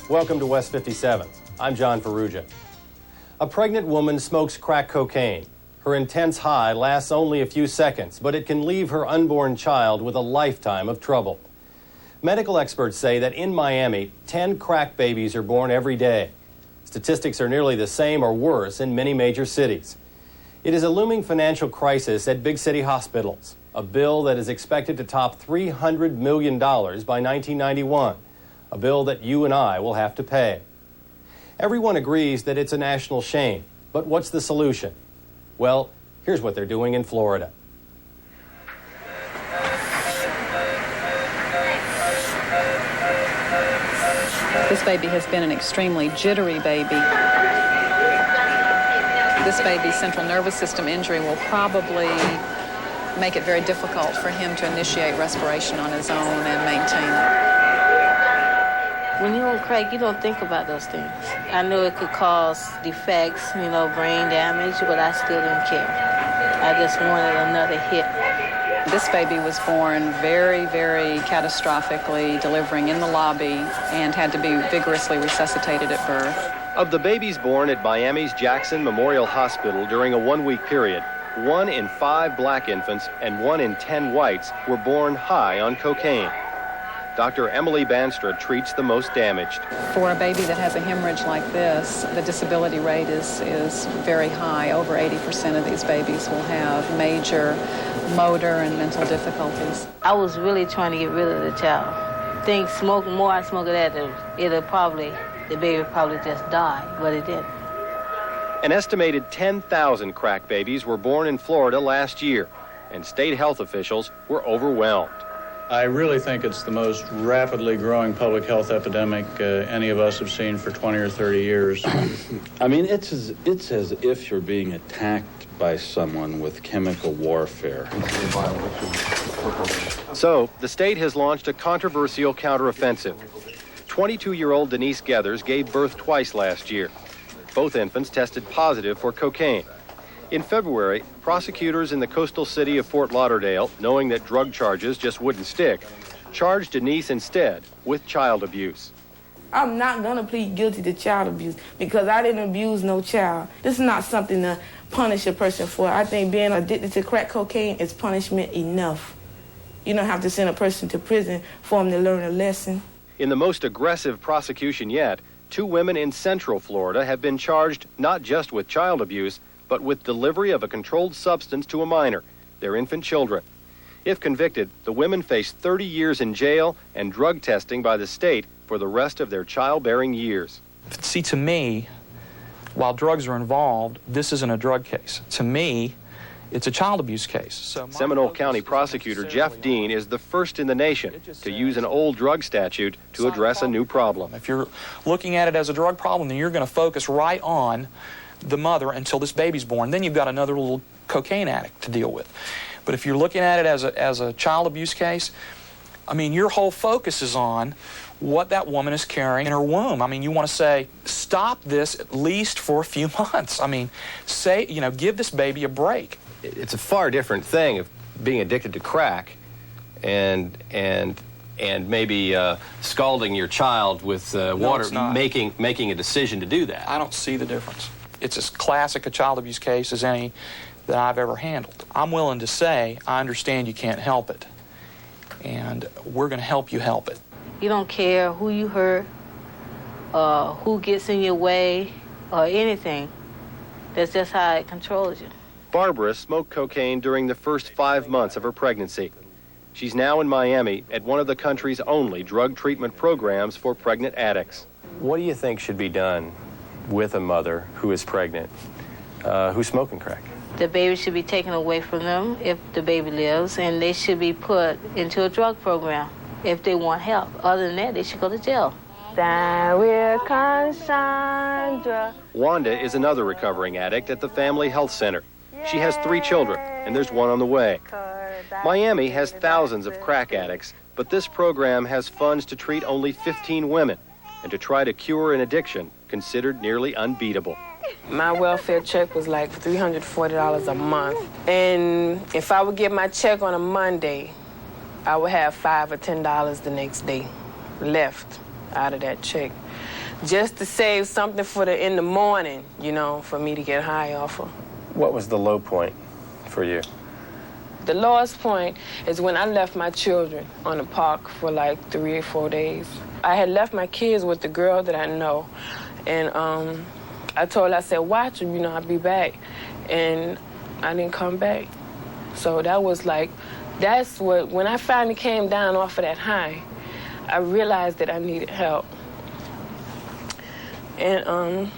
Welcome to West 57. I'm John Ferrugia. A pregnant woman smokes crack cocaine. Her intense high lasts only a few seconds, but it can leave her unborn child with a lifetime of trouble. Medical experts say that in Miami, 10 crack babies are born every day. Statistics are nearly the same or worse in many major cities. It is a looming financial crisis at big city hospitals, a bill that is expected to top $300 million by 1991, a bill that you and I will have to pay. Everyone agrees that it's a national shame, but what's the solution? Well, here's what they're doing in Florida. This baby has been an extremely jittery baby. This baby's central nervous system injury will probably make it very difficult for him to initiate respiration on his own and maintain it. When you're on crack, you don't think about those things. I know it could cause defects, brain damage, but I still didn't care. I just wanted another hit. This baby was born very, very catastrophically, delivering in the lobby, and had to be vigorously resuscitated at birth. Of the babies born at Miami's Jackson Memorial Hospital during a one-week period, 1 in 5 black infants and 1 in 10 whites were born high on cocaine. Dr. Emily Banstra treats the most damaged. For a baby that has a hemorrhage like this, the disability rate is very high. Over 80% of these babies will have major motor and mental difficulties. I was really trying to get rid of the child. Think smoke more I smoke of that, the baby probably just died, but it didn't. An estimated 10,000 crack babies were born in Florida last year, and state health officials were overwhelmed. I really think it's the most rapidly growing public health epidemic any of us have seen for 20 or 30 years. I mean, it's as if you're being attacked by someone with chemical warfare. So, the state has launched a controversial counteroffensive. 22-year-old Denise Gethers gave birth twice last year. Both infants tested positive for cocaine. In February, prosecutors in the coastal city of Fort Lauderdale, knowing that drug charges just wouldn't stick, charged Denise instead with child abuse. I'm not going to plead guilty to child abuse because I didn't abuse no child. This is not something to punish a person for. I think being addicted to crack cocaine is punishment enough. You don't have to send a person to prison for them to learn a lesson. In the most aggressive prosecution yet, 2 women in Central Florida have been charged not just with child abuse, but with delivery of a controlled substance to a minor, their infant children. If convicted, the women face 30 years in jail and drug testing by the state for the rest of their childbearing years. See, to me, while drugs are involved, this isn't a drug case. To me, it's a child abuse case. So Seminole County prosecutor Jeff Dean is the first in the nation to use an old drug statute to address a new problem. If you're looking at it as a drug problem, then you're going to focus right on the mother until this baby's born. Then you've got another little cocaine addict to deal with. But if you're looking at it as a child abuse case, I mean, your whole focus is on what that woman is carrying in her womb. I mean, you want to say, stop this at least for a few months. I mean, say, give this baby a break. It's a far different thing of being addicted to crack and maybe scalding your child with water, making a decision to do that. I don't see the difference. It's as classic a child abuse case as any that I've ever handled. I'm willing to say, I understand you can't help it, and we're going to help you help it. You don't care who you hurt, who gets in your way, or anything. That's just how it controls you. Barbara smoked cocaine during the first 5 months of her pregnancy. She's now in Miami at one of the country's only drug treatment programs for pregnant addicts. What do you think should be done with a mother who is pregnant, who's smoking crack? The baby should be taken away from them if the baby lives, and they should be put into a drug program if they want help. Other than that, they should go to jail. Wanda is another recovering addict at the Family Health Center. She has 3 children, and there's one on the way. Miami has thousands of crack addicts, but this program has funds to treat only 15 women, and to try to cure an addiction considered nearly unbeatable. My welfare check was like $340 a month. And if I would get my check on a Monday, I would have $5 or $10 the next day left. out of that check, just to save something for in the morning, you know, for me to get high off of. What was the low point for you? The lowest point is when I left my children on the park for like 3 or 4 days. I had left my kids with the girl that I know, and I told her, I said, watch them, you know, I'll be back. And I didn't come back. So that was like, that's what, when I finally came down off of that high, I realized that I needed help. And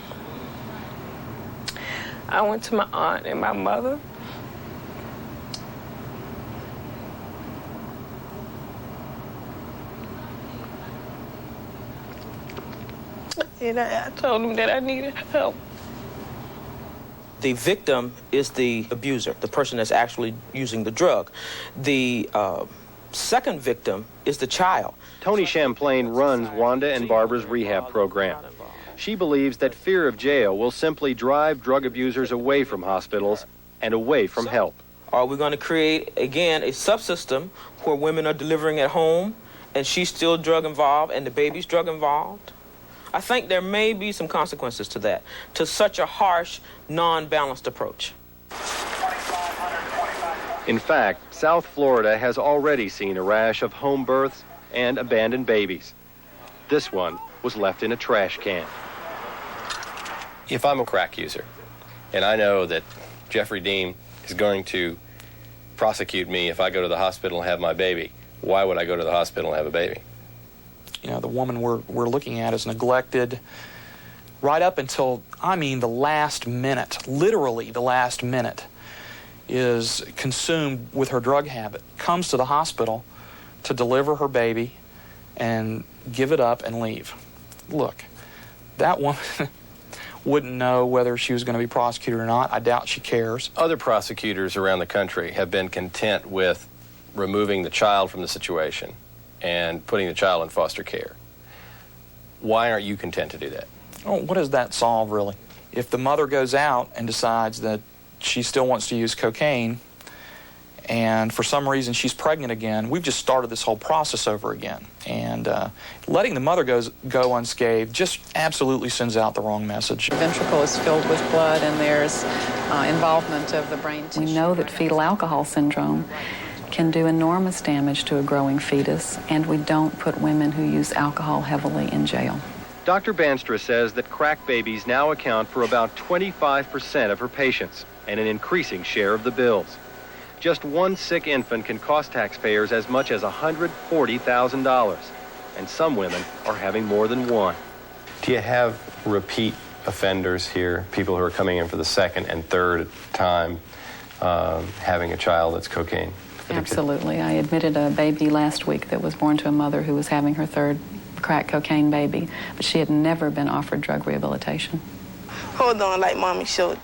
I went to my aunt and my mother. And I told them that I needed help. The victim is the abuser, the person that's actually using the drug. The second victim is the child. Tony Champlain runs Wanda and Barbara's rehab program. She believes that fear of jail will simply drive drug abusers away from hospitals and away from help. Are we going to create, again, a subsystem where women are delivering at home and she's still drug involved and the baby's drug involved? I think there may be some consequences to that, to such a harsh, non-balanced approach. In fact, South Florida has already seen a rash of home births and abandoned babies. This one was left in a trash can. If I'm a crack user, and I know that Jeffrey Dean is going to prosecute me if I go to the hospital and have my baby, why would I go to the hospital and have a baby? You know, the woman we're looking at is neglected right up until, I mean, the last minute, literally the last minute, is consumed with her drug habit, comes to the hospital to deliver her baby and give it up and leave. Look, that woman wouldn't know whether she was going to be prosecuted or not. I doubt she cares. Other prosecutors around the country have been content with removing the child from the situation and putting the child in foster care. Why aren't you content to do that? Oh, what does that solve, really? If the mother goes out and decides that she still wants to use cocaine, and for some reason she's pregnant again, we've just started this whole process over again. And letting the mother go unscathed just absolutely sends out the wrong message. The ventricle is filled with blood, and there's involvement of the brain tissue. We know that fetal alcohol syndrome can do enormous damage to a growing fetus, and we don't put women who use alcohol heavily in jail. Dr. Banstra says that crack babies now account for about 25% of her patients and an increasing share of the bills. Just one sick infant can cost taxpayers as much as $140,000, and some women are having more than one. Do you have repeat offenders here, people who are coming in for the second and third time having a child that's cocaine addicted? Absolutely. I admitted a baby last week that was born to a mother who was having her third crack cocaine baby, but she had never been offered drug rehabilitation. Hold on, like Mommy showed.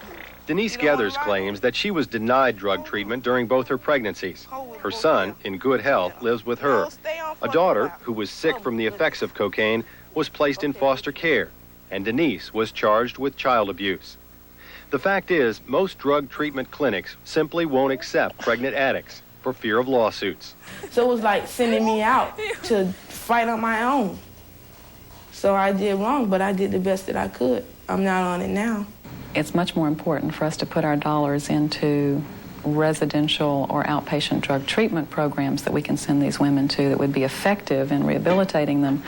Denise Geathers claims that she was denied drug treatment during both her pregnancies. Her son, in good health, lives with her. A daughter, who was sick from the effects of cocaine, was placed in foster care, and Denise was charged with child abuse. The fact is, most drug treatment clinics simply won't accept pregnant addicts for fear of lawsuits. So it was like sending me out to fight on my own. So I did wrong, but I did the best that I could. I'm not on it now. It's much more important for us to put our dollars into residential or outpatient drug treatment programs that we can send these women to that would be effective in rehabilitating them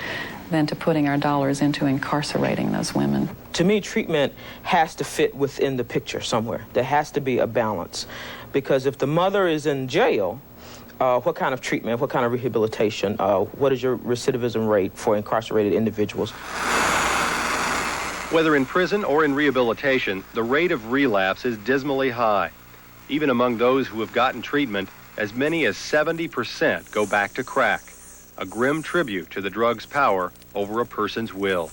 than to putting our dollars into incarcerating those women. To me, treatment has to fit within the picture somewhere. There has to be a balance. Because if the mother is in jail, what kind of treatment, what kind of rehabilitation, what is your recidivism rate for incarcerated individuals? Whether in prison or in rehabilitation, the rate of relapse is dismally high. Even among those who have gotten treatment, as many as 70% go back to crack, a grim tribute to the drug's power over a person's will.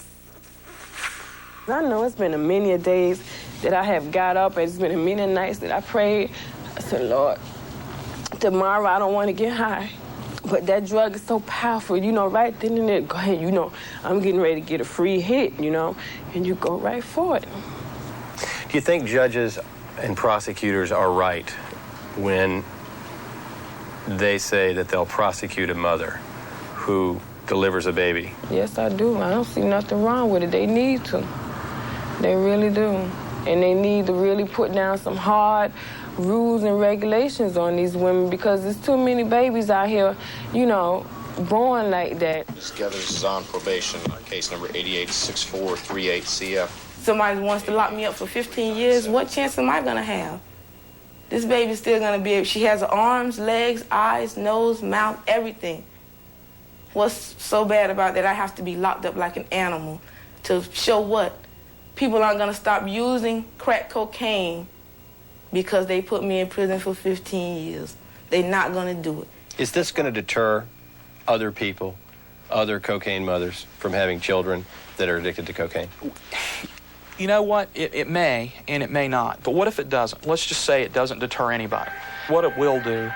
I know it's been a many days that I have got up, and it's been a many nights that I prayed. I said, Lord, tomorrow I don't want to get high. But that drug is so powerful, you know, right then and there, go ahead, you know, I'm getting ready to get a free hit, you know, and you go right for it. Do you think judges and prosecutors are right when they say that they'll prosecute a mother who delivers a baby? Yes, I do. I don't see nothing wrong with it. They need to. They really do. And they need to really put down some hard rules and regulations on these women because there's too many babies out here, you know, born like that. Ms. Gathers is on probation, case number 886438CF. Somebody wants to lock me up for 15 years, what chance am I going to have? This baby's still going to be able, she has arms, legs, eyes, nose, mouth, everything. What's so bad about that I have to be locked up like an animal to show what? People aren't going to stop using crack cocaine because they put me in prison for 15 years. They're not going to do it. Is this going to deter other people, other cocaine mothers, from having children that are addicted to cocaine? You know what? It may, and it may not. But what if it doesn't? Let's just say it doesn't deter anybody. What it will do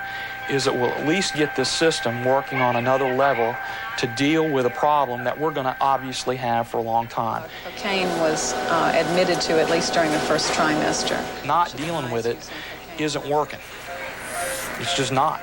is it will at least get this system working on another level to deal with a problem that we're going to obviously have for a long time. Cocaine was admitted to at least during the first trimester. Not dealing with it isn't working. It's just not.